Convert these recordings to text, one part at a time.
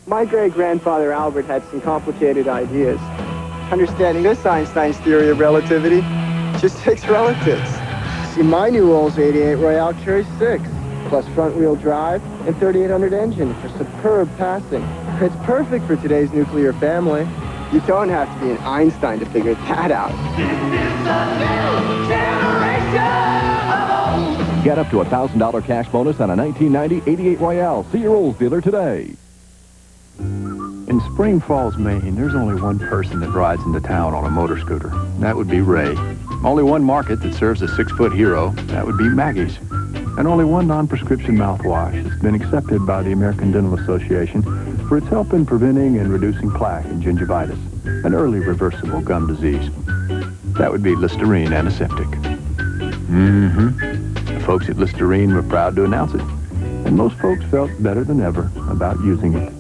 My great-grandfather Albert had some complicated ideas. Understanding this Einstein's theory of relativity just takes relatives. See, my new Olds 88 Royale carries 6, plus front-wheel drive and 3800 engine for superb passing. It's perfect for today's nuclear family. You don't have to be an Einstein to figure that out. This is a new generation of Olds. Get up to a $1,000 cash bonus on a 1990 88 Royale. See your Olds dealer today. In Spring Falls, Maine, there's only one person that rides into town on a motor scooter. That would be Ray. Only one market that serves a 6-foot hero. That would be Maggie's. And only one non-prescription mouthwash that's been accepted by the American Dental Association for its help in preventing and reducing plaque and gingivitis, an early reversible gum disease. That would be Listerine Antiseptic. The folks at Listerine were proud to announce it, and most folks felt better than ever about using it.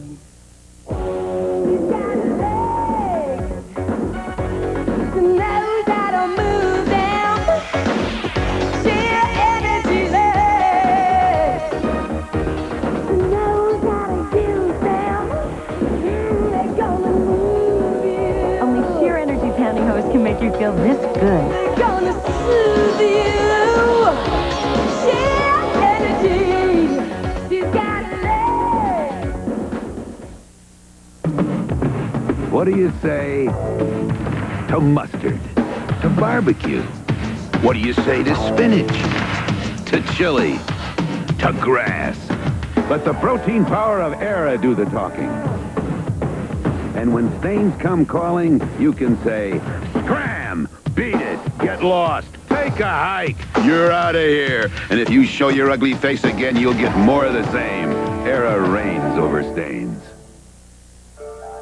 You feel this good. They're gonna soothe you. Share energy. You gotta live. What do you say to mustard? To barbecue? What do you say to spinach? To chili? To grass? Let the protein power of Era do the talking. And when stains come calling, you can say, scram, beat it, get lost, take a hike, you're out of here. And if you show your ugly face again, you'll get more of the same. Era reigns over stains.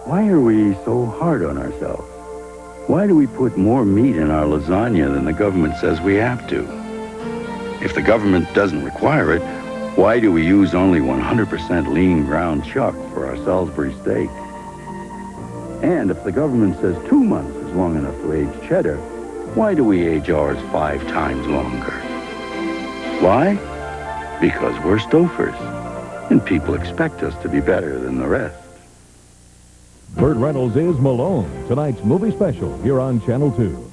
Why are we so hard on ourselves? Why do we put more meat in our lasagna than the government says we have to? If the government doesn't require it, why do we use only 100% lean ground chuck for our Salisbury steak? And if the government says 2 months is long enough to age cheddar, why do we age ours 5 times longer? Why? Because we're Stouffer's, and people expect us to be better than the rest. Burt Reynolds is Malone, tonight's movie special here on Channel 2.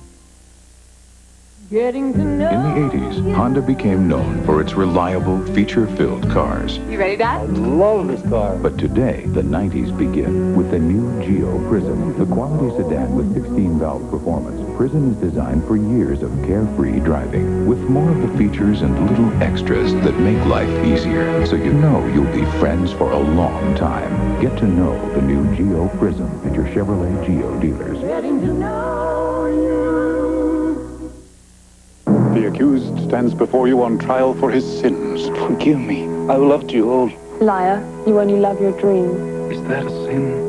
Getting to know. In the 80s, Honda became known for its reliable, feature-filled cars. You ready, Dad? I love this car. But today, the 90s begin with the new Geo Prism, the quality sedan with 16-valve performance. Prism is designed for years of carefree driving, with more of the features and little extras that make life easier, so you know you'll be friends for a long time. Get to know the new Geo Prism at your Chevrolet Geo dealers. Getting to know you. The accused stands before you on trial for his sins. Forgive me. I loved you all. Liar, you only love your dream. Is that a sin?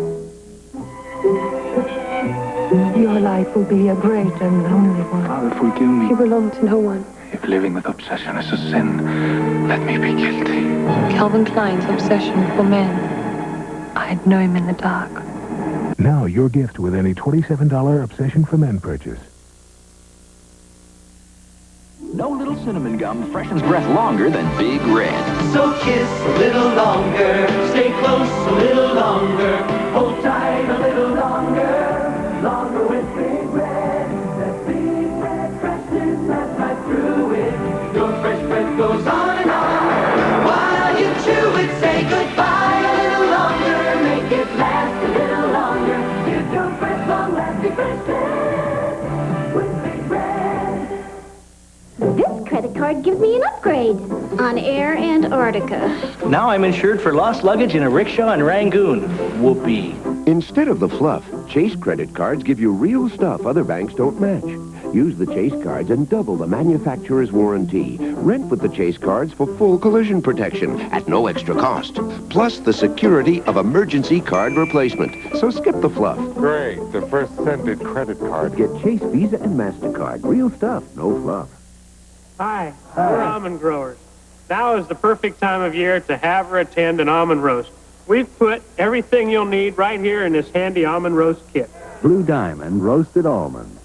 Your life will be a great and lonely one. Father, forgive me. You belong to no one. If living with obsession is a sin, let me be guilty. Calvin Klein's obsession for men. I'd know him in the dark. Now your gift with any $27 Obsession for Men purchase. No little cinnamon gum freshens breath longer than Big Red. So kiss a little longer, stay close a little longer, hold tight a little longer, longer with Big Red. That Big Red freshness that's right through it. Your fresh breath goes on and on. While you chew it, say goodbye a little longer, make it last a little longer. Give your breath long-lasting freshness with Big Red. This credit card gives me an upgrade on Air Antarctica. Now I'm insured for lost luggage in a rickshaw in Rangoon. Whoopee. Instead of the fluff, Chase credit cards give you real stuff other banks don't match. Use the Chase cards and double the manufacturer's warranty. Rent with the Chase cards for full collision protection at no extra cost. Plus the security of emergency card replacement. So skip the fluff. Great, the first scented credit card. Get Chase Visa and MasterCard. Real stuff, no fluff. Hi, we're almond growers. Now is the perfect time of year to have or attend an almond roast. We've put everything you'll need right here in this handy almond roast kit. Blue Diamond roasted almonds.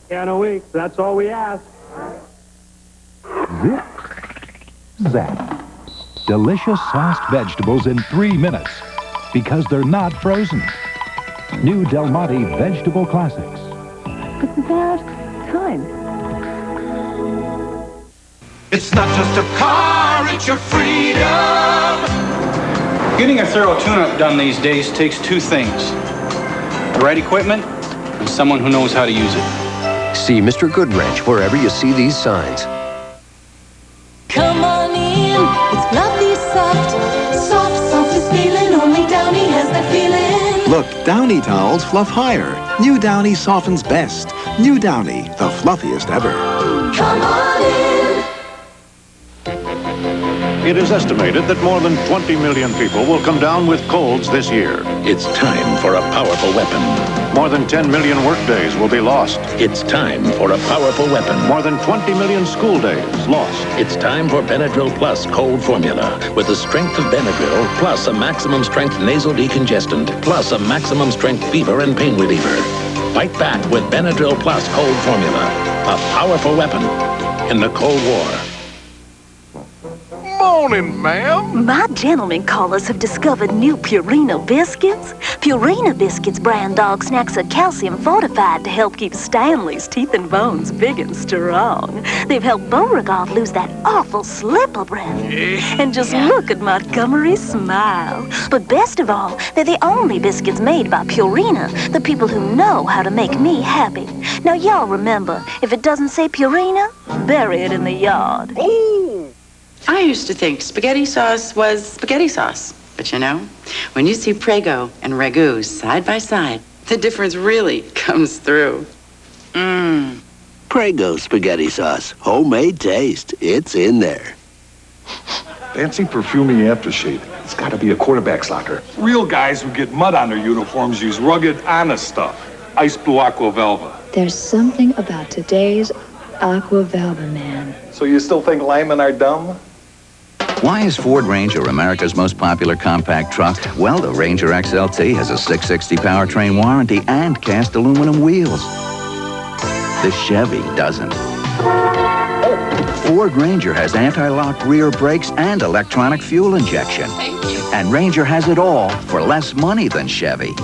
Piano week, that's all we ask. Zip. Zap. Delicious sauced vegetables in 3 minutes because they're not frozen. New Del Monte Vegetable Classics. It's about time. It's not just a car, it's your freedom. Getting a thorough tune-up done these days takes two things: the right equipment and someone who knows how to use it. See Mr. Goodwrench wherever you see these signs. Come on in, it's fluffy soft. Soft, softest feeling, only Downy has that feeling. Look, Downy towels fluff higher. New Downy softens best. New Downy, the fluffiest ever. Come on in. It is estimated that more than 20 million people will come down with colds this year. It's time for a powerful weapon. More than 10 million workdays will be lost. It's time for a powerful weapon. More than 20 million school days lost. It's time for Benadryl Plus cold formula. With the strength of Benadryl, plus a maximum strength nasal decongestant, plus a maximum strength fever and pain reliever. Fight back with Benadryl Plus cold formula. A powerful weapon in the Cold War. Morning, ma'am. My gentlemen callers have discovered new Purina Biscuits. Purina Biscuits brand dog snacks are calcium fortified to help keep Stanley's teeth and bones big and strong. They've helped Beauregard lose that awful slipper breath. And just look at Montgomery's smile. But best of all, they're the only biscuits made by Purina, the people who know how to make me happy. Now y'all remember, if it doesn't say Purina, bury it in the yard. I used to think spaghetti sauce was spaghetti sauce. But you know, when you see Prego and Ragu side by side, the difference really comes through. Prego spaghetti sauce. Homemade taste. It's in there. Fancy perfumey aftershave. It's got to be a quarterback's locker. Real guys who get mud on their uniforms use rugged, honest stuff. Ice Blue Aqua Velva. There's something about today's Aqua Velva, man. So you still think linemen are dumb? Why is Ford Ranger America's most popular compact truck? Well, the Ranger XLT has a 660 powertrain warranty and cast aluminum wheels. The Chevy doesn't. Ford Ranger has anti-lock rear brakes and electronic fuel injection. Thank you. And Ranger has it all for less money than Chevy.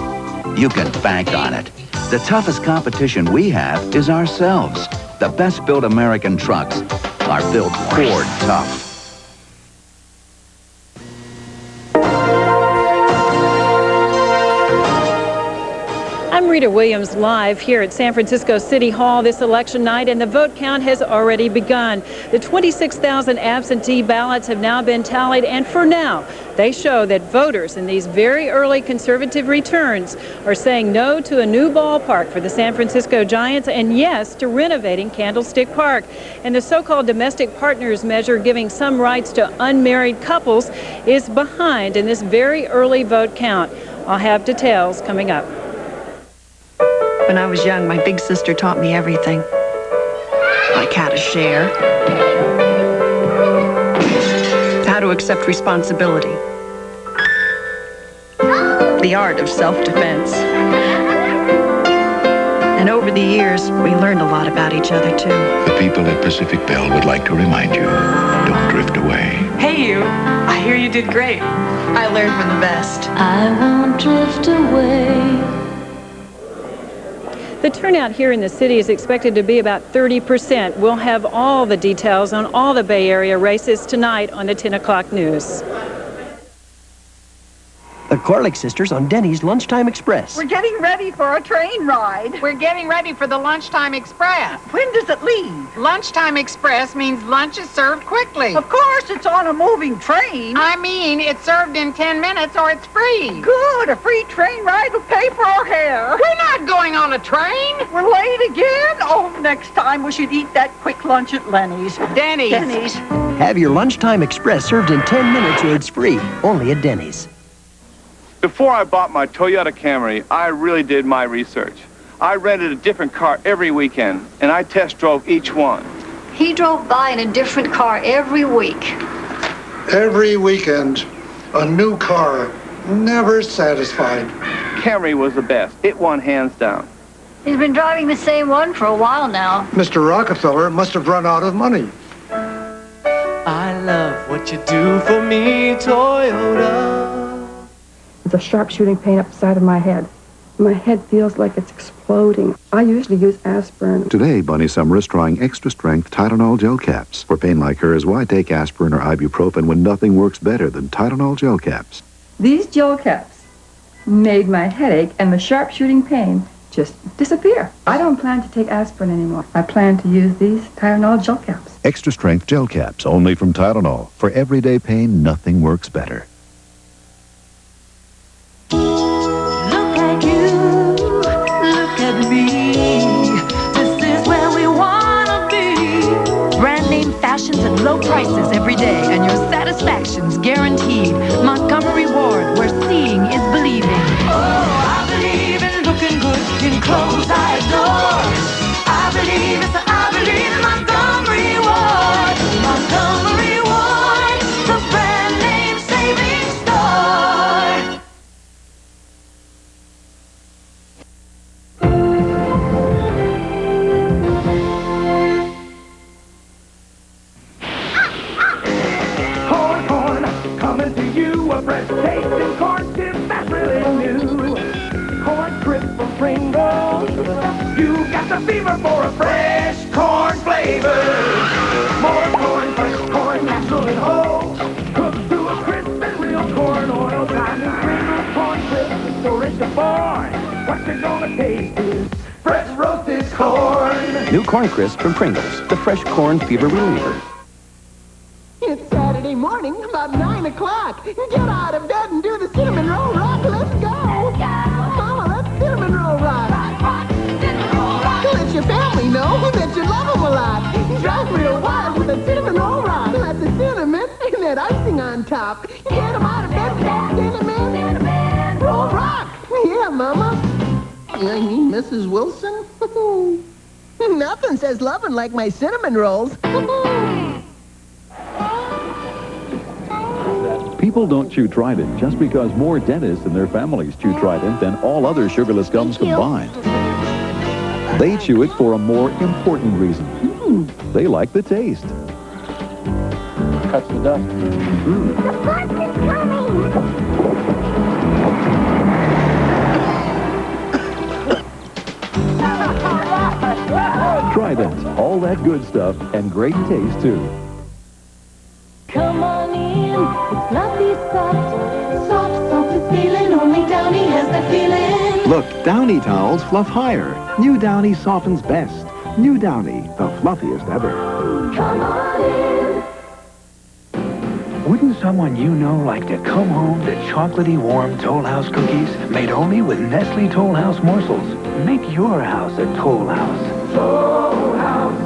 You can bank on it. The toughest competition we have is ourselves. The best-built American trucks are built Ford tough. I'm Rita Williams live here at San Francisco City Hall this election night, and the vote count has already begun. The 26,000 absentee ballots have now been tallied, and for now, they show that voters in these very early conservative returns are saying no to a new ballpark for the San Francisco Giants and yes to renovating Candlestick Park. And the so-called domestic partners measure giving some rights to unmarried couples is behind in this very early vote count. I'll have details coming up. When I was young, my big sister taught me everything. Like how to share, how to accept responsibility, the art of self-defense. And over the years, we learned a lot about each other, too. The people at Pacific Bell would like to remind you, don't drift away. Hey, you. I hear you did great. I learned from the best. I won't drift away. The turnout here in the city is expected to be about 30%. We'll have all the details on all the Bay Area races tonight on the 10 o'clock news. The Corlick sisters on Denny's Lunchtime Express. We're getting ready for a train ride. We're getting ready for the Lunchtime Express. When does it leave? Lunchtime Express means lunch is served quickly. Of course, it's on a moving train. I mean, it's served in 10 minutes or it's free. Good, a free train ride will pay for our hair. We're not going on a train. We're late again. Oh, next time we should eat that quick lunch at Lenny's. Denny's. Denny's. Have your Lunchtime Express served in 10 minutes or it's free. Only at Denny's. Before I bought my Toyota Camry, I really did my research. I rented a different car every weekend, and I test drove each one. He drove by in a different car every week. Every weekend, a new car, never satisfied. Camry was the best. It won hands down. He's been driving the same one for a while now. Mr. Rockefeller must have run out of money. I love what you do for me, Toyota. There's a sharp shooting pain up the side of my head. My head feels like it's exploding. I usually use aspirin. Today, Bunny Summer is trying extra-strength Tylenol Gelcaps. For pain like hers, why take aspirin or ibuprofen when nothing works better than Tylenol Gelcaps? These Gelcaps made my headache and the sharp shooting pain just disappear. I don't plan to take aspirin anymore. I plan to use these Tylenol Gelcaps. Extra-strength Gelcaps, only from Tylenol. For everyday pain, nothing works better. Fashions at low prices every day, and your satisfaction's guaranteed. Montgomery Ward, where seeing is believing. Oh, I believe in looking good in clothes I adore. I believe in Montgomery Ward. Montgomery Ward, the brand name saving store. Fresh tasting corn chips that's really new. Corn crisp from Pringles. You got the fever for a fresh corn flavor. More corn, fresh corn, natural and whole. Cooked through a crisp and real corn oil. Time and Pringles corn crisp and storage to born. What you're gonna taste is fresh roasted corn. New Corn Crisp from Pringles, the fresh corn fever reliever. It's Saturday morning, about 9 o'clock. Get out of bed and do the cinnamon roll rock. Let's go. Mama, let's cinnamon roll rock. Let your family know that you love them a lot. Drive real wild with a cinnamon roll rock. Let the cinnamon and that icing on top. Get them out of bed with that cinnamon roll rock. Yeah, Mama. I mean, Mrs. Wilson. Nothing says loving like my cinnamon rolls. People don't chew Trident just because more dentists and their families chew Trident than all other sugarless gums combined. They chew it for a more important reason. They like the taste. Cuts the dust. The bus is coming! Trident, all that good stuff and great taste too. Come on in, it's lovely soft. Soft, soft feeling, only Downy has that feeling. Look, Downy towels fluff higher. New Downy softens best. New Downy, the fluffiest ever. Come on in. Wouldn't someone you know like to come home to chocolatey warm Toll House cookies made only with Nestle Toll House Morsels? Make your house a Toll House. Toll House,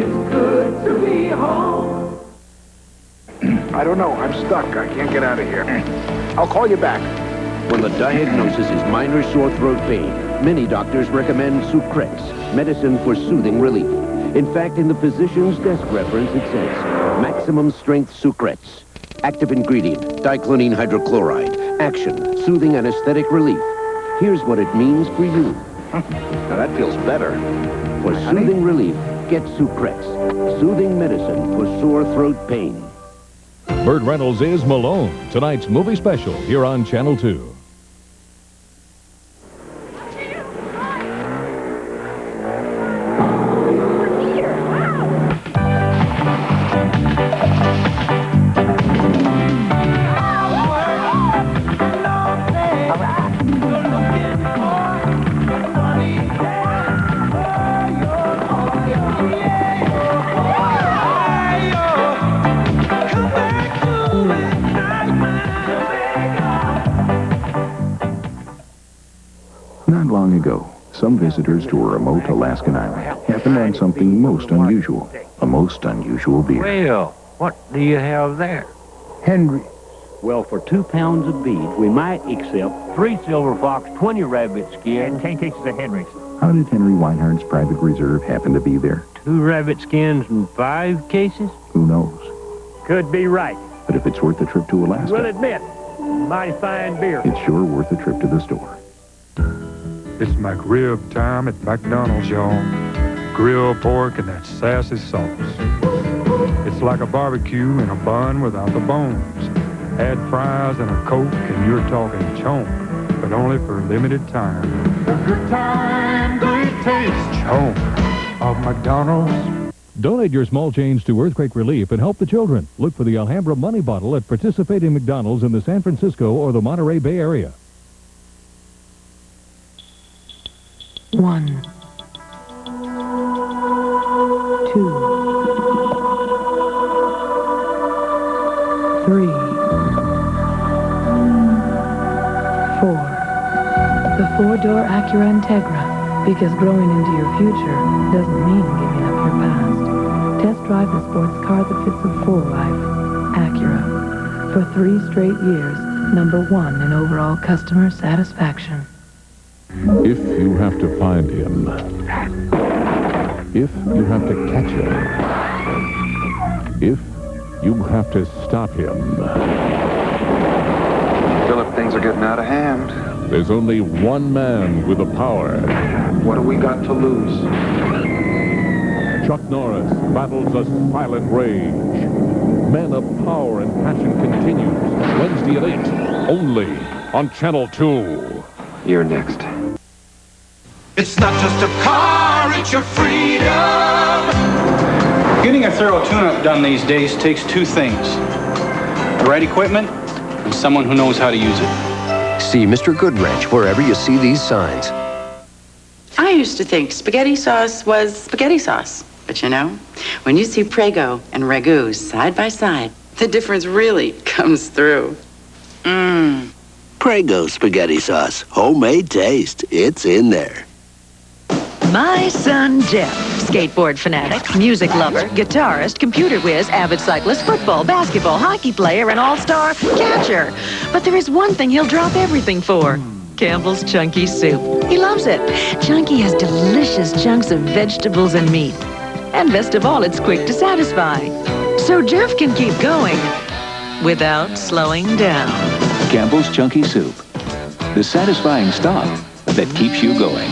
it's good to be home. I don't know. I'm stuck. I can't get out of here. I'll call you back. When the diagnosis is minor sore throat pain, many doctors recommend Sucrex, medicine for soothing relief. In fact, in the physician's desk reference, it says, maximum strength Sucrex. Active ingredient, diclonine hydrochloride. Action, soothing anesthetic relief. Here's what it means for you. Now that feels better. For soothing relief, get Sucrex. Soothing medicine for sore throat pain. Burt Reynolds is Malone, tonight's movie special here on Channel 2. Not long ago, some visitors to a remote Alaskan island happened on something most unusual. A most unusual beer. Well, what do you have there? Henry. Well, for 2 pounds of beef, we might accept 3 Silver Fox, 20 rabbit skins, and 10 cases of Henry's. How did Henry Weinhardt's private reserve happen to be there? 2 rabbit skins and 5 cases? Who knows? Could be right. But if it's worth the trip to Alaska, We'll admit, mighty fine beer. it's sure worth the trip to the store. It's McRib time at McDonald's, y'all. Grilled pork and that sassy sauce. It's Just like a barbecue in a bun without the bones. Add fries and a Coke and you're talking chomp, but only for a limited time. A good time, great taste. Chomp of McDonald's. Donate your small change to earthquake relief and help the children. Look for the Alhambra Money Bottle at participating McDonald's in the San Francisco or the Monterey Bay Area. 1, 2, 3, 4. The 4-door Acura Integra, because growing into your future doesn't mean giving up your past. Test drive the sports car that fits a full life. Acura. For 3 straight years, #1 in overall customer satisfaction. If you have to find him, if you have to catch him, if you have to stop him. Philip, things are getting out of hand. There's only one man with the power. What do we got to lose? Chuck Norris battles a silent rage. Men of Power and Passion continues Wednesday at 8, only on Channel 2. You're next. It's not just a car, it's your freedom. Getting a thorough tune-up done these days takes 2 things. The right equipment and someone who knows how to use it. See Mr. Goodwrench wherever you see these signs. I used to think spaghetti sauce was spaghetti sauce. But you know, when you see Prego and Ragu side by side, the difference really comes through. Prego spaghetti sauce. Homemade taste. It's in there. My son Jeff, skateboard fanatic, music lover, guitarist, computer whiz, avid cyclist, football, basketball, hockey player, and all-star catcher. But there is one thing he'll drop everything for. Campbell's Chunky Soup. He loves it. Chunky has delicious chunks of vegetables and meat. And best of all, it's quick to satisfy. So Jeff can keep going without slowing down. Campbell's Chunky Soup. The satisfying stop that keeps you going.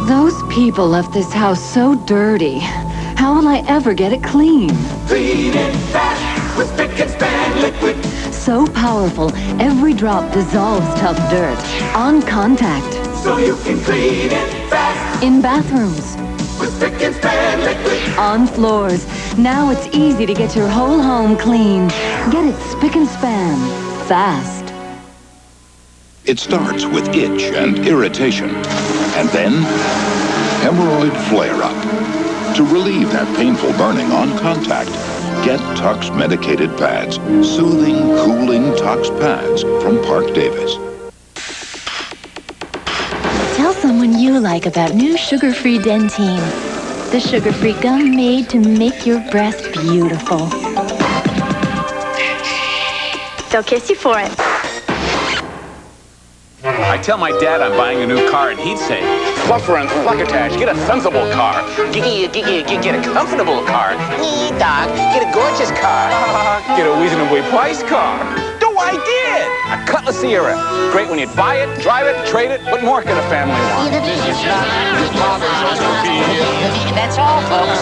Those people left this house so dirty. How will I ever get it clean? Clean it fast with Spick and Span liquid. So powerful, every drop dissolves tough dirt. On contact. So you can clean it fast. In bathrooms. With Spick and Span liquid. On floors. Now it's easy to get your whole home clean. Get it Spick and Span. Fast. It starts with itch and irritation, and then hemorrhoid flare-up. To relieve that painful burning on contact, get Tux medicated pads. Soothing, cooling Tux pads from Park Davis. Tell someone you like about new sugar-free Dentine. The sugar-free gum made to make your breath beautiful. They'll kiss you for it. I tell my dad I'm buying a new car, and he'd say, "Fluffer and Fluckertash, get a sensible car. Get a comfortable car. Doc, get a gorgeous car. Get a reasonably priced car." So I did! A Cutlass Sierra. Great when you buy it, drive it, trade it. What more could a family want? That's all, folks.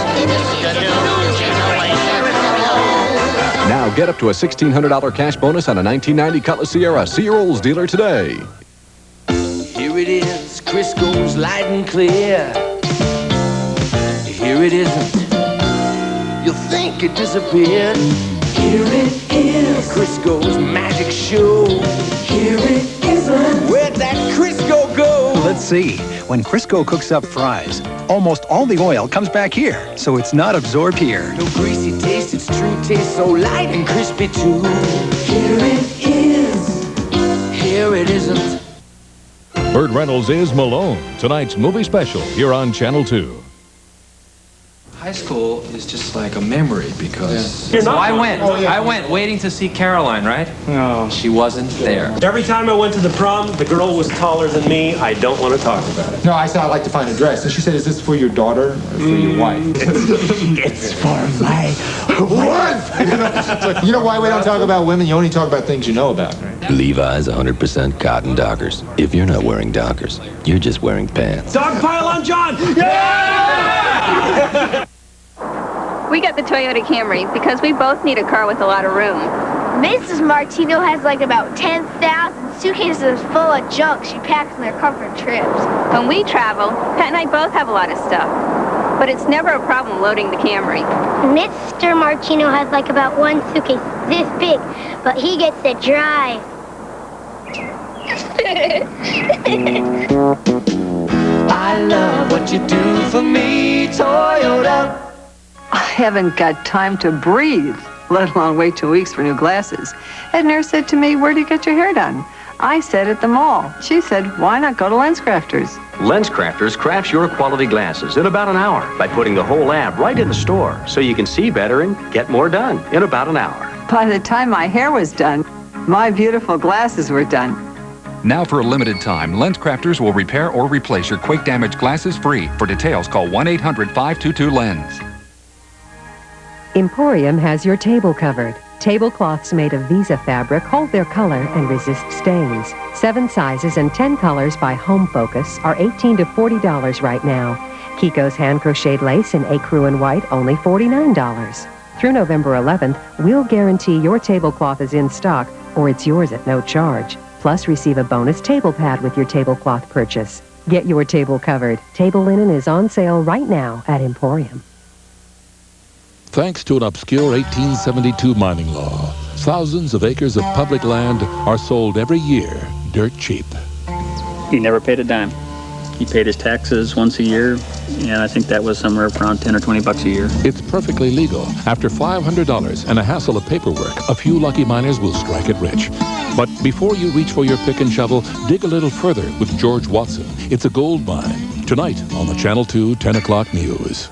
Now get up to a $1,600 cash bonus on a 1990 Cutlass Sierra. See your Olds dealer today. Here it is, Crisco's light and clear. Here it isn't. You'll think it disappeared. Here it is, Crisco's magic show. Here it isn't. Where'd that Crisco go? Let's see. When Crisco cooks up fries, almost all the oil comes back here, so it's not absorbed here. No greasy taste, it's true taste, so light and crispy too. Here it is. Here it isn't. Burt Reynolds is Malone, tonight's movie special here on Channel 2. High school is just like a memory because... So I went waiting to see Caroline, right? No. She wasn't there. Every time I went to the prom, the girl was taller than me. I don't want to talk about it. No, I said I'd like to find a dress. And she said, is this for your daughter or for your wife? It's for my wife! You know why we don't talk about women? You only talk about things you know about, right? Levi's 100% cotton Dockers. If you're not wearing Dockers, you're just wearing pants. Dog pile on John! Yeah! got the Toyota Camry because we both need a car with a lot of room. Mrs. Martino has like about 10,000 suitcases full of junk she packs in their car for trips. When we travel, Pat and I both have a lot of stuff. But it's never a problem loading the Camry. Mr. Martino has like about one suitcase this big, but he gets to drive. I love what you do for me, Toyota. I haven't got time to breathe, let alone wait 2 weeks for new glasses. A nurse said to me, "Where do you get your hair done?" I said, "At the mall." She said, "Why not go to LensCrafters?" LensCrafters crafts your quality glasses in about an hour by putting the whole lab right in the store so you can see better and get more done in about an hour. By the time my hair was done, my beautiful glasses were done. Now for a limited time, LensCrafters will repair or replace your quake-damaged glasses free. For details, call 1-800-522-LENS. Emporium has your table covered. Tablecloths made of Visa fabric hold their color and resist stains. 7 sizes and 10 colors by Home Focus are $18 to $40 right now. Kiko's hand-crocheted lace in ecru and white, only $49. Through November 11th, we'll guarantee your tablecloth is in stock or it's yours at no charge. Plus, receive a bonus table pad with your tablecloth purchase. Get your table covered. Table linen is on sale right now at Emporium. Thanks to an obscure 1872 mining law, thousands of acres of public land are sold every year dirt cheap. He never paid a dime. He paid his taxes once a year, and I think that was somewhere around 10 or 20 bucks a year. It's perfectly legal. After $500 and a hassle of paperwork, a few lucky miners will strike it rich. But before you reach for your pick and shovel, dig a little further with George Watson. It's a gold mine. Tonight on the Channel 2 10 o'clock news.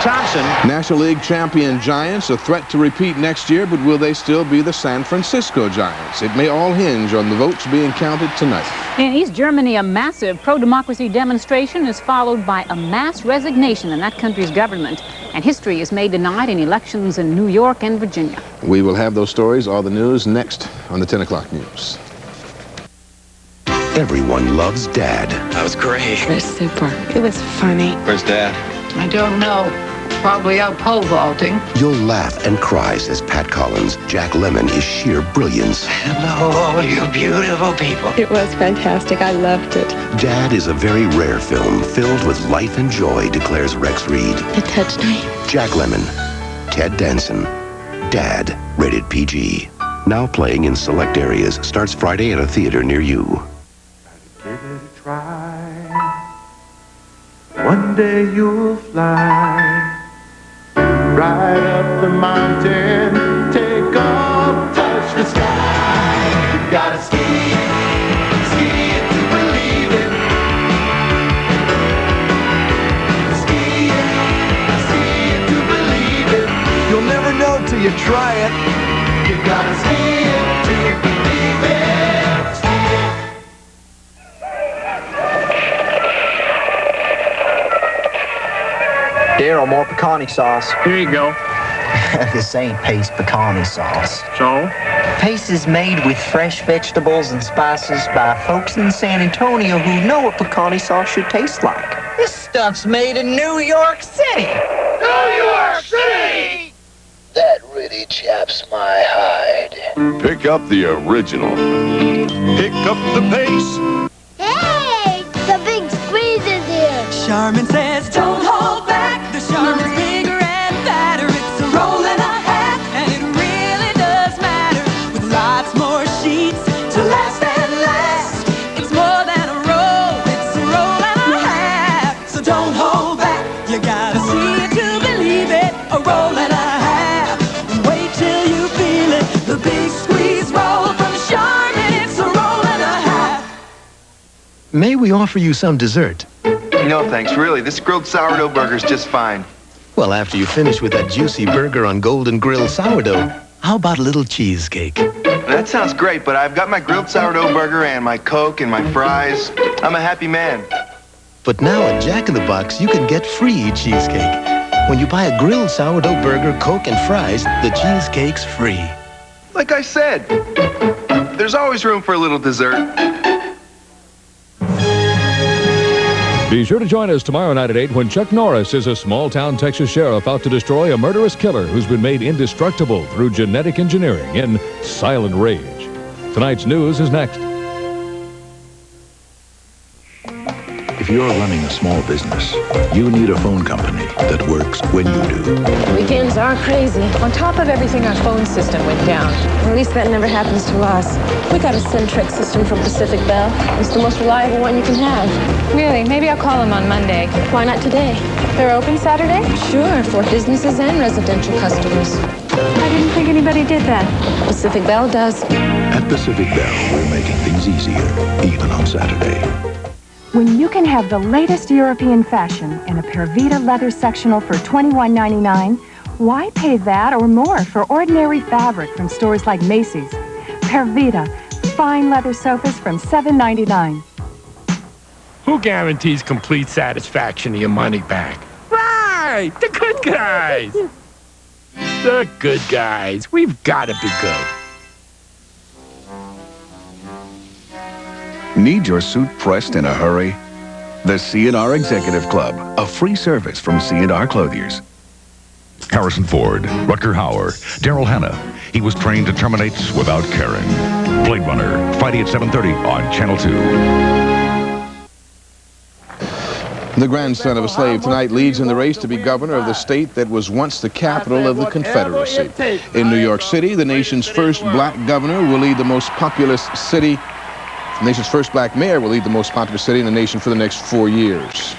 Thompson. National League champion Giants, a threat to repeat next year, but will they still be the San Francisco Giants? It may all hinge on the votes being counted tonight. In East Germany, a massive pro-democracy demonstration is followed by a mass resignation in that country's government. And history is made tonight in elections in New York and Virginia. We will have those stories, all the news, next on the 10 o'clock news. Everyone loves Dad. That was great. It was super. It was funny. Where's Dad? I don't know. Probably out pole vaulting. You'll laugh and cry, says Pat Collins. Jack Lemmon is sheer brilliance. Hello, you beautiful people. It was fantastic. I loved it. Dad is a very rare film filled with life and joy, declares Rex Reed. It touched me. Jack Lemmon, Ted Danson, Dad, rated PG. Now playing in select areas. Starts Friday at a theater near you. Give it a try. One day you'll fly right up the mountain, take off, touch the sky. You gotta ski it to believe it. Ski it to believe it. You'll never know till you try it. You gotta ski it to believe it. Daryl, more pecani sauce. Here you go. This ain't paste pecani sauce. So? Paste is made with fresh vegetables and spices by folks in San Antonio who know what pecani sauce should taste like. This stuff's made in New York City. New York City! That really chaps my hide. Pick up the original. Pick up the pace. Hey! The big squeeze is here! Charmin says, don't hold back. The Charmin's bigger and fatter. It's a roll and a half, and it really does matter. With lots more sheets to last and last. It's more than a roll, it's a roll and a half. So don't hold back. You gotta see it to believe it. A roll and a half. And wait till you feel it. The big squeeze roll from Charmin. It's a roll and a half. May we offer you some dessert? No, thanks. Really, this grilled sourdough burger's just fine. Well, after you finish with that juicy burger on golden grilled sourdough, how about a little cheesecake? That sounds great, but I've got my grilled sourdough burger and my Coke and my fries. I'm a happy man. But now at Jack in the Box, you can get free cheesecake. When you buy a grilled sourdough burger, Coke, and fries, the cheesecake's free. Like I said, there's always room for a little dessert. Be sure to join us tomorrow night at 8 when Chuck Norris is a small-town Texas sheriff out to destroy a murderous killer who's been made indestructible through genetic engineering in Silent Rage. Tonight's news is next. If you're running a small business, you need a phone company that works when you do. Weekends are crazy. On top of everything, our phone system went down. At least that never happens to us. We got a Centrex system from Pacific Bell. It's the most reliable one you can have. Really? Maybe I'll call them on Monday. Why not today? They're open Saturday? Sure, for businesses and residential customers. I didn't think anybody did that. Pacific Bell does. At Pacific Bell, we're making things easier, even on Saturday. When you can have the latest European fashion in a Pervita leather sectional for $21.99, why pay that or more for ordinary fabric from stores like Macy's? Pervita, fine leather sofas from $7.99. Who guarantees complete satisfaction of your money back? Right! The good guys! The good guys. We've got to be good. Need your suit pressed in a hurry? The C&R Executive Club, a free service from C&R Clothiers. Harrison Ford, Rutger Hauer, Daryl Hannah. He was trained to terminate without caring. Blade Runner, Friday at 7:30 on Channel 2. The grandson of a slave tonight leads in the race to be governor of the state that was once the capital of the Confederacy. In New York City, the nation's first black governor will lead the most populous city. The nation's first black mayor will lead the most populous city in the nation for the next 4 years.